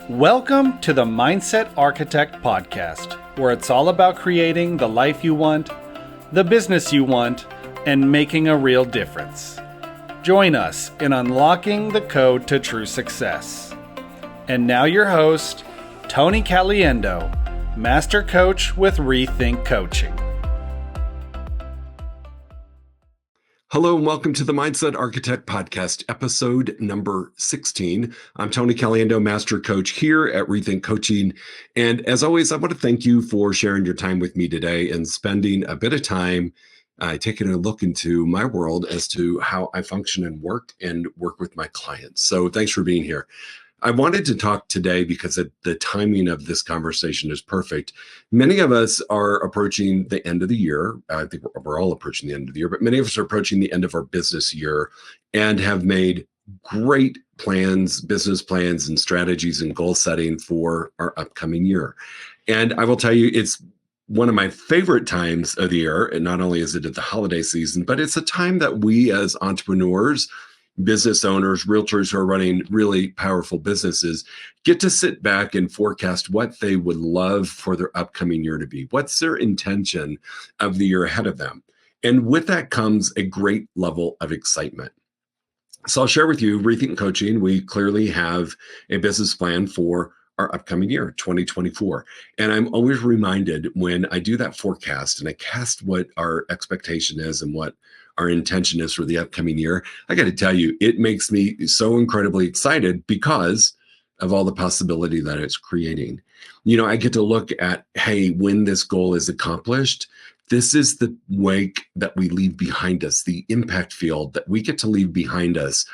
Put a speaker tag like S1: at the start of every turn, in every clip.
S1: Welcome to the Mindset Architect Podcast, where it's all about creating the life you want, the business you want, and making a real difference. Join us in unlocking the code to true success. And now your host, Tony Caliendo, Master Coach with reTHINK Coaching.
S2: Hello and welcome to the Mindset Architect Podcast, episode number 16. I'm Tony Caliendo, Master Coach here at reTHINK Coaching. And as always, I want to thank you for sharing your time with me today and spending a bit of time taking a look into my world as to how I function and work with my clients. So thanks for being here. I wanted to talk today because the timing of this conversation is perfect. Many of us are approaching the end of the year. I think we're all approaching the end of the year, but many of us are approaching the end of our business year and have made great plans, business plans and strategies and goal setting for our upcoming year. And I will tell you, it's one of my favorite times of the year. And not only is it at the holiday season, but it's a time that we as entrepreneurs, business owners, realtors who are running really powerful businesses get to sit back and forecast what they would love for their upcoming year to be. What's their intention of the year ahead of them? And with that comes a great level of excitement. So I'll share with you, reTHINK Coaching, we clearly have a business plan for our upcoming year, 2024. And I'm always reminded when I do that forecast and I cast what our expectation is and what our intention is for the upcoming year, I got to tell you, it makes me so incredibly excited because of all the possibility that it's creating. You know, I get to look at, hey, when this goal is accomplished, this is the wake that we leave behind us, the impact field that we get to leave behind us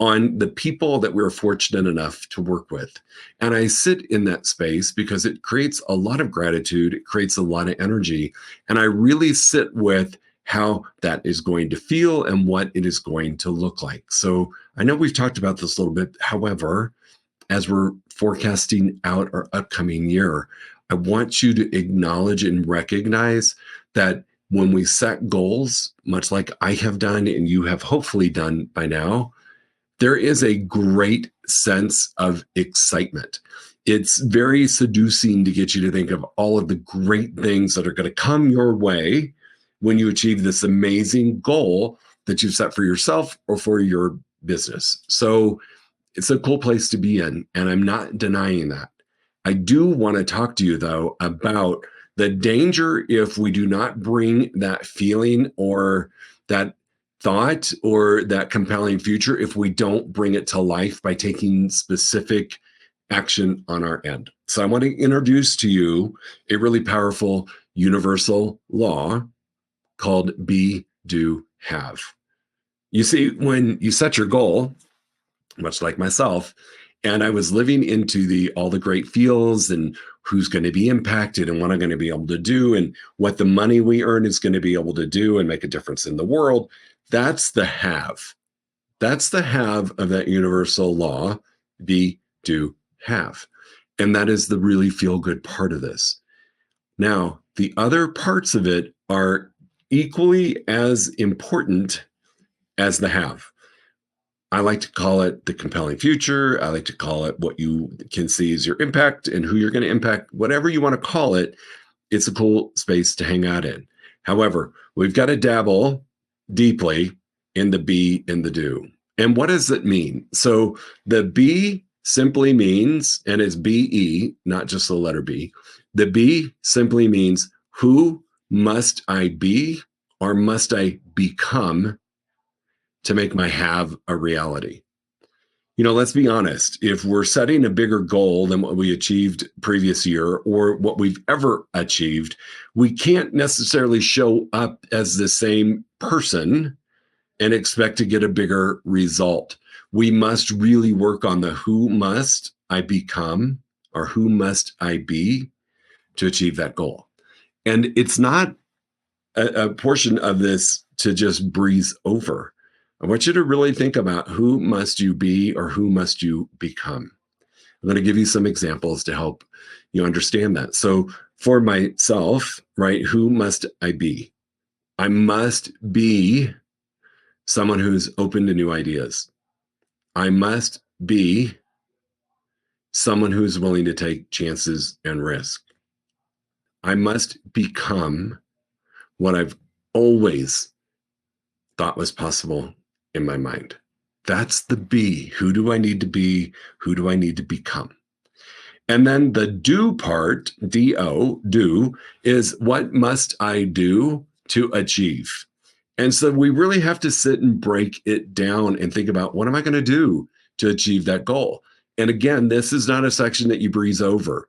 S2: on the people that we're fortunate enough to work with. And I sit in that space because it creates a lot of gratitude, it creates a lot of energy, and I really sit with how that is going to feel and what it is going to look like. So I know we've talked about this a little bit. However, as we're forecasting out our upcoming year, I want you to acknowledge and recognize that when we set goals, much like I have done and you have hopefully done by now, there is a great sense of excitement. It's very seducing to get you to think of all of the great things that are going to come your way when you achieve this amazing goal that you've set for yourself or for your business. So it's a cool place to be in, and I'm not denying that. I do want to talk to you, though, about the danger if we do not bring that feeling or that thought or that compelling future, if we don't bring it to life by taking specific action on our end. So I want to introduce to you a really powerful universal law called be, do, have. You see, when you set your goal, much like myself, and I was living into all the great feels and who's going to be impacted and what I'm going to be able to do and what the money we earn is going to be able to do and make a difference in the world, that's the have. That's the have of that universal law, be, do, have. And that is the really feel-good part of this. Now, the other parts of it are equally as important as the have. I like to call it the compelling future. I like to call it what you can see as your impact and who you're going to impact, whatever you want to call it. It's a cool space to hang out in. However, we've got to dabble deeply in the be and the do. And what does it mean? So the be simply means, and it's BE, not just the letter B. The be simply means who must I be or must I become to make my have a reality? You know, let's be honest. If we're setting a bigger goal than what we achieved previous year or what we've ever achieved, we can't necessarily show up as the same person and expect to get a bigger result. We must really work on the who must I become or who must I be to achieve that goal. And it's not a portion of this to just breeze over. I want you to really think about who must you be or who must you become. I'm going to give you some examples to help you understand that. So for myself, right, who must I be? I must be someone who's open to new ideas. I must be someone who's willing to take chances and risk. I must become what I've always thought was possible in my mind. That's the B. Who do I need to be? Who do I need to become? And then the do part, D-O, do, is what must I do to achieve? And so we really have to sit and break it down and think about, what am I going to do to achieve that goal? And again, this is not a section that you breeze over.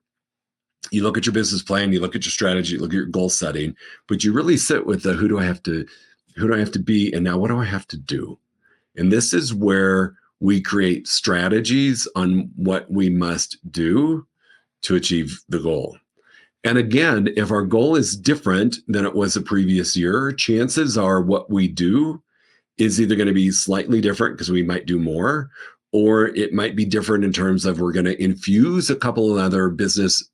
S2: You look at your business plan, you look at your strategy, you look at your goal setting, but you really sit with the who do I have to be, and now what do I have to do? And this is where we create strategies on what we must do to achieve the goal. And again, if our goal is different than it was the previous year, chances are what we do is either going to be slightly different because we might do more, or it might be different in terms of we're going to infuse a couple of other business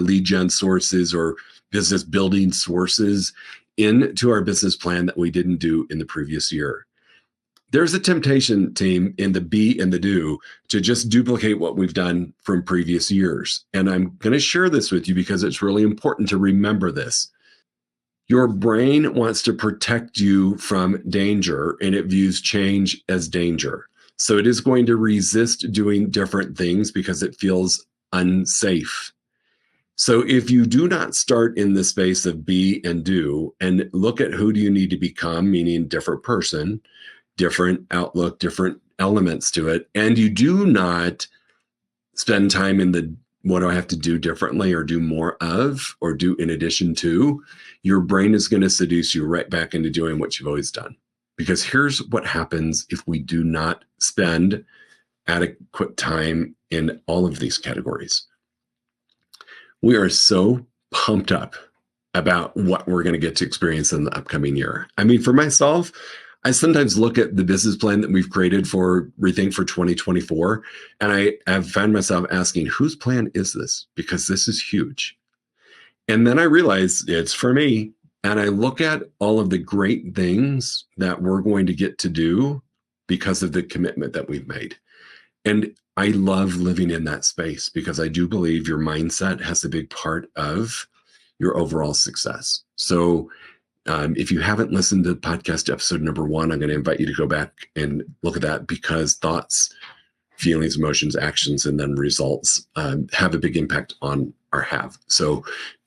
S2: lead gen sources or business building sources into our business plan that we didn't do in the previous year. There's a temptation, team, in the be and the do to just duplicate what we've done from previous years. And I'm going to share this with you because it's really important to remember this. Your brain wants to protect you from danger, and it views change as danger. So it is going to resist doing different things because it feels unsafe. So if you do not start in the space of be and do and look at who do you need to become, meaning different person, different outlook, different elements to it, and you do not spend time in the what do I have to do differently or do more of or do in addition to, your brain is going to seduce you right back into doing what you've always done. Because here's what happens if we do not spend adequate time in all of these categories. We are so pumped up about what we're going to get to experience in the upcoming year. I mean, for myself, I sometimes look at the business plan that we've created for reTHINK for 2024, and I have found myself asking, whose plan is this? Because this is huge. And then I realize it's for me, and I look at all of the great things that we're going to get to do because of the commitment that we've made. And I love living in that space because I do believe your mindset has a big part of your overall success. So if you haven't listened to podcast episode number 1, I'm going to invite you to go back and look at that, because thoughts, feelings, emotions, actions, and then results have a big impact on our have. So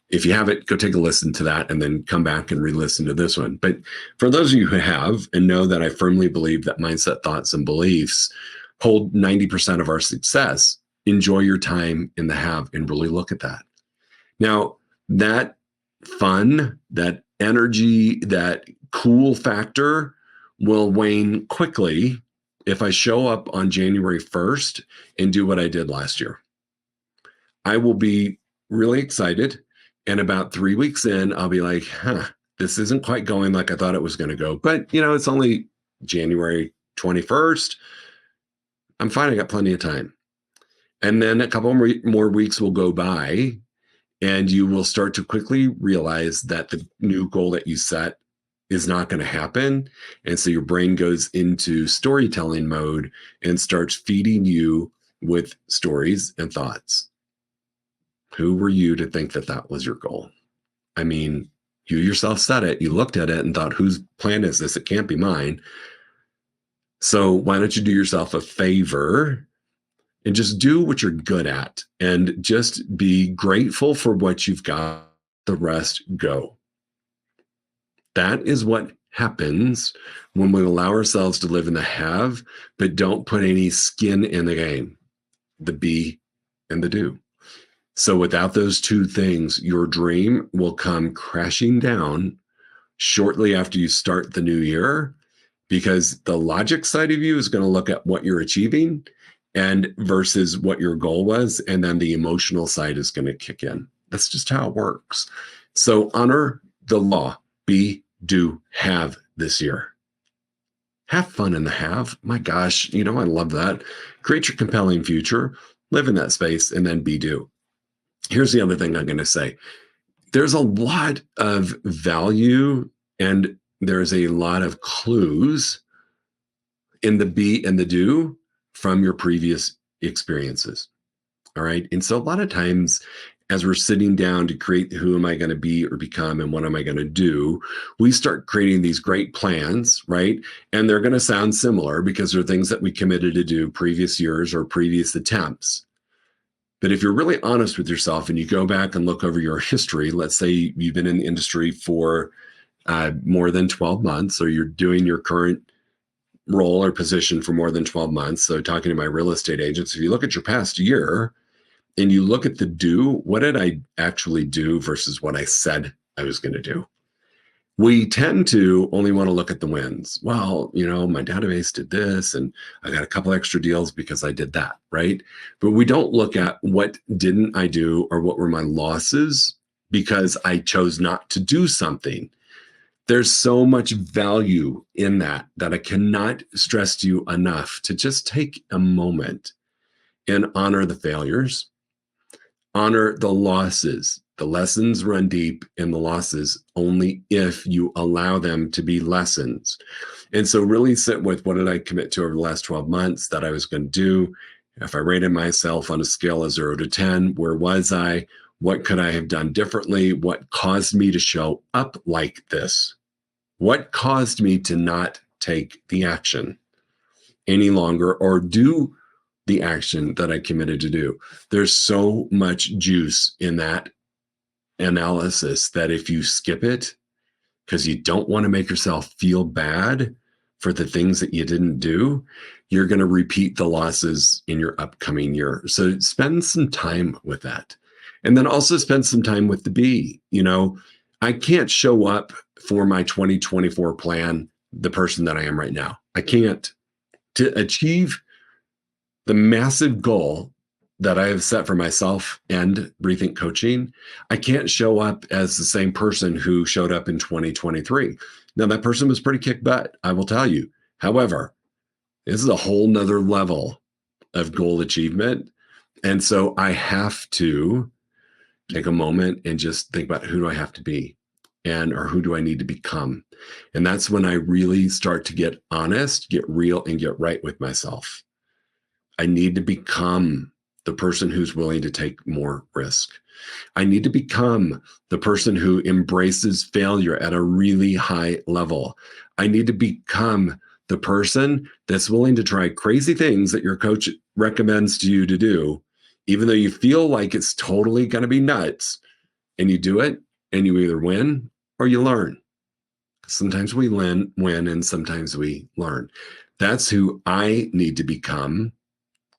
S2: if you haven't, go take a listen to that and then come back and re-listen to this one. But for those of you who have and know that I firmly believe that mindset, thoughts, and beliefs hold 90% of our success, enjoy your time in the have and really look at that. Now, that fun, that energy, that cool factor will wane quickly if I show up on January 1st and do what I did last year. I will be really excited. And about 3 weeks in, I'll be like, this isn't quite going like I thought it was going to go. But, it's only January 21st. I'm fine. I got plenty of time. And then a couple more weeks will go by, and you will start to quickly realize that the new goal that you set is not going to happen. And so your brain goes into storytelling mode and starts feeding you with stories and thoughts. Who were you to think that that was your goal? I mean, you yourself said it. You looked at it and thought, whose plan is this? It can't be mine. So why don't you do yourself a favor and just do what you're good at and just be grateful for what you've got. The rest go. That is what happens when we allow ourselves to live in the have, but don't put any skin in the game, the be and the do. So without those two things, your dream will come crashing down shortly after you start the new year, because the logic side of you is going to look at what you're achieving and versus what your goal was. And then the emotional side is going to kick in. That's just how it works. So honor the law, be, do, have this year. Have fun in the have. My gosh, I love that. Create your compelling future, live in that space, and then be, do. Here's the other thing I'm going to say. There's a lot of value and there's a lot of clues in the be and the do from your previous experiences. All right. And so a lot of times, as we're sitting down to create who am I going to be or become and what am I going to do, we start creating these great plans, right? And they're going to sound similar because they're things that we committed to do previous years or previous attempts. But if you're really honest with yourself and you go back and look over your history, let's say you've been in the industry for more than 12 months, or you're doing your current role or position for more than 12 months. So talking to my real estate agents, if you look at your past year and you look at the do, what did I actually do versus what I said I was going to do? We tend to only want to look at the wins. Well, my database did this and I got a couple extra deals because I did that, right? But we don't look at what didn't I do or what were my losses because I chose not to do something. There's so much value in that I cannot stress to you enough to just take a moment and honor the failures, honor the losses. The lessons run deep and the losses only if you allow them to be lessons. And so really sit with what did I commit to over the last 12 months that I was going to do? If I rated myself on a scale of 0 to 10, where was I? What could I have done differently? What caused me to show up like this? What caused me to not take the action any longer or do the action that I committed to do? There's so much juice in that analysis that if you skip it because you don't want to make yourself feel bad for the things that you didn't do, you're going to repeat the losses in your upcoming year. So spend some time with that. And then also spend some time with the B. I can't show up for my 2024 plan the person that I am right now. I can't. To achieve the massive goal that I have set for myself and reTHINK Coaching, I can't show up as the same person who showed up in 2023. Now, that person was pretty kick butt, I will tell you. However, this is a whole nother level of goal achievement. And so I have to take a moment and just think about who do I have to be or who do I need to become? And that's when I really start to get honest, get real, and get right with myself. I need to become the person who's willing to take more risk. I need to become the person who embraces failure at a really high level. I need to become the person that's willing to try crazy things that your coach recommends to you to do, even though you feel like it's totally going to be nuts, and you do it and you either win or you learn. Sometimes we win and sometimes we learn. That's who I need to become.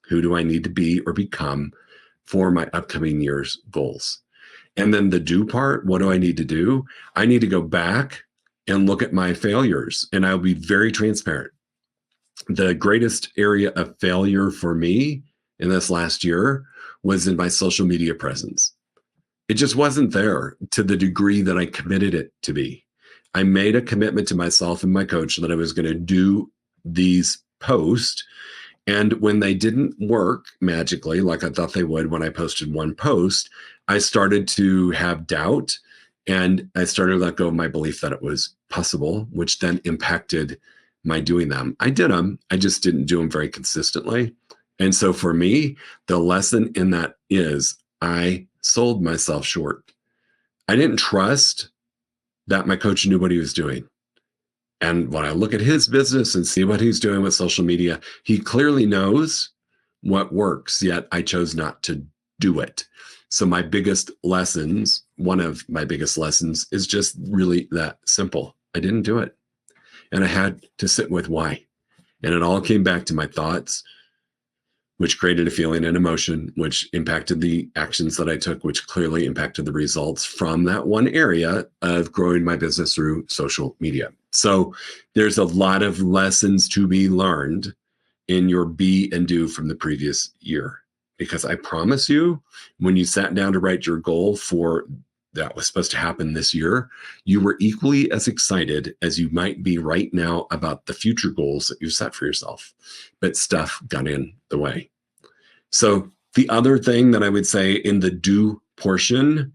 S2: Who do I need to be or become for my upcoming year's goals? And then the do part, what do I need to do? I need to go back and look at my failures, and I'll be very transparent. The greatest area of failure for me in this last year was in my social media presence. It just wasn't there to the degree that I committed it to be. I made a commitment to myself and my coach that I was going to do these posts. And when they didn't work magically, like I thought they would when I posted one post, I started to have doubt and I started to let go of my belief that it was possible, which then impacted my doing them. I did them. I just didn't do them very consistently. And so for me, the lesson in that is I sold myself short. I didn't trust that my coach knew what he was doing. And when I look at his business and see what he's doing with social media, he clearly knows what works, yet I chose not to do it. So my biggest lessons, one of my biggest lessons is just really that simple. I didn't do it. And I had to sit with why. And it all came back to my thoughts, which created a feeling and emotion, which impacted the actions that I took, which clearly impacted the results from that one area of growing my business through social media. So there's a lot of lessons to be learned in your be and do from the previous year. Because I promise you, when you sat down to write your goal for that was supposed to happen this year, you were equally as excited as you might be right now about the future goals that you set for yourself. But stuff got in the way. So the other thing that I would say in the do portion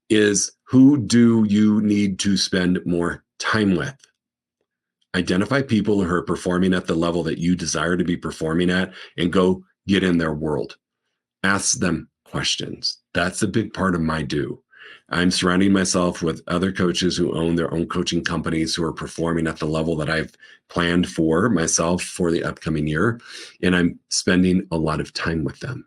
S2: is who do you need to spend more time with? Identify people who are performing at the level that you desire to be performing at and go get in their world. Ask them questions. That's a big part of my do. I'm surrounding myself with other coaches who own their own coaching companies who are performing at the level that I've planned for myself for the upcoming year. And I'm spending a lot of time with them.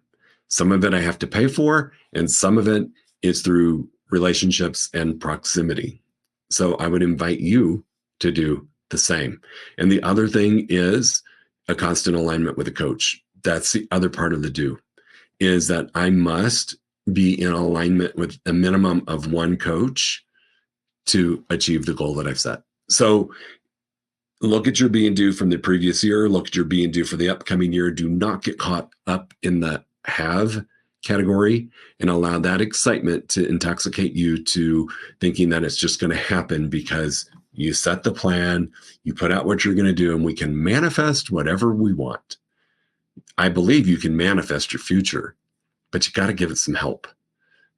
S2: Some of it I have to pay for, and some of it is through relationships and proximity. So I would invite you to do the same. And the other thing is a constant alignment with a coach. That's the other part of the do, is that I must be in alignment with a minimum of one coach to achieve the goal that I've set. So look at your be and do from the previous year, look at your be and do for the upcoming year. Do not get caught up in the have category and allow that excitement to intoxicate you to thinking that it's just going to happen because you set the plan, you put out what you're going to do, and we can manifest whatever we want. I believe you can manifest your future, but you got to give it some help.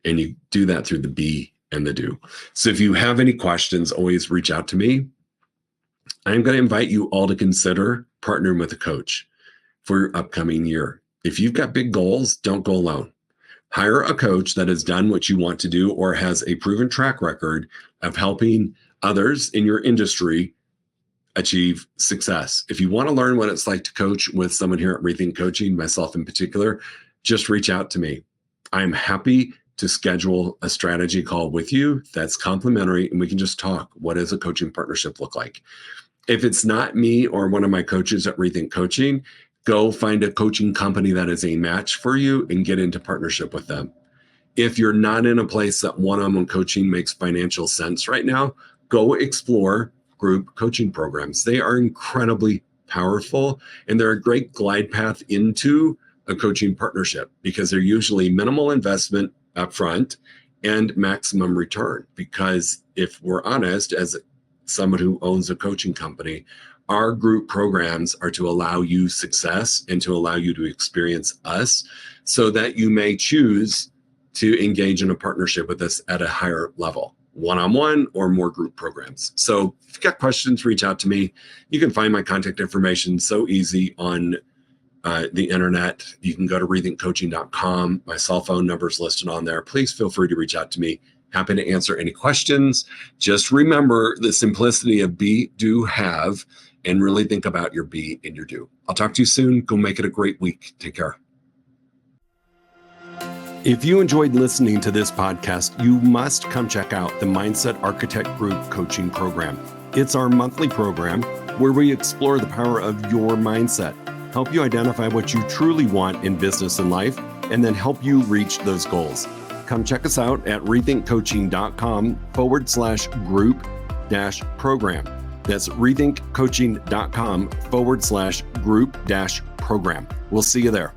S2: And you do that through the be and the do. So if you have any questions, always reach out to me. I'm going to invite you all to consider partnering with a coach for your upcoming year. If you've got big goals, don't go alone. Hire a coach that has done what you want to do or has a proven track record of helping others in your industry achieve success. If you want to learn what it's like to coach with someone here at reTHINK Coaching, myself in particular, just reach out to me. I'm happy to schedule a strategy call with you that's complimentary, and we can just talk. What does a coaching partnership look like? If it's not me or one of my coaches at reTHINK Coaching, go find a coaching company that is a match for you and get into partnership with them. If you're not in a place that one-on-one coaching makes financial sense right now, go explore group coaching programs. They are incredibly powerful, and they're a great glide path into a coaching partnership because they're usually minimal investment upfront and maximum return. Because if we're honest, as someone who owns a coaching company, our group programs are to allow you success and to allow you to experience us so that you may choose to engage in a partnership with us at a higher level, one-on-one or more group programs. So if you've got questions, reach out to me. You can find my contact information so easy on the internet. You can go to rethinkcoaching.com. My cell phone number is listed on there. Please feel free to reach out to me. Happy to answer any questions. Just remember the simplicity of be, do, have, and really think about your be and your do. I'll talk to you soon. Go make it a great week. Take care. If you enjoyed listening to this podcast, you must come check out the Mindset Architect Group Coaching Program. It's our monthly program where we explore the power of your mindset, help you identify what you truly want in business and life, and then help you reach those goals. Come check us out at rethinkcoaching.com/group-program. That's rethinkcoaching.com/group-program. We'll see you there.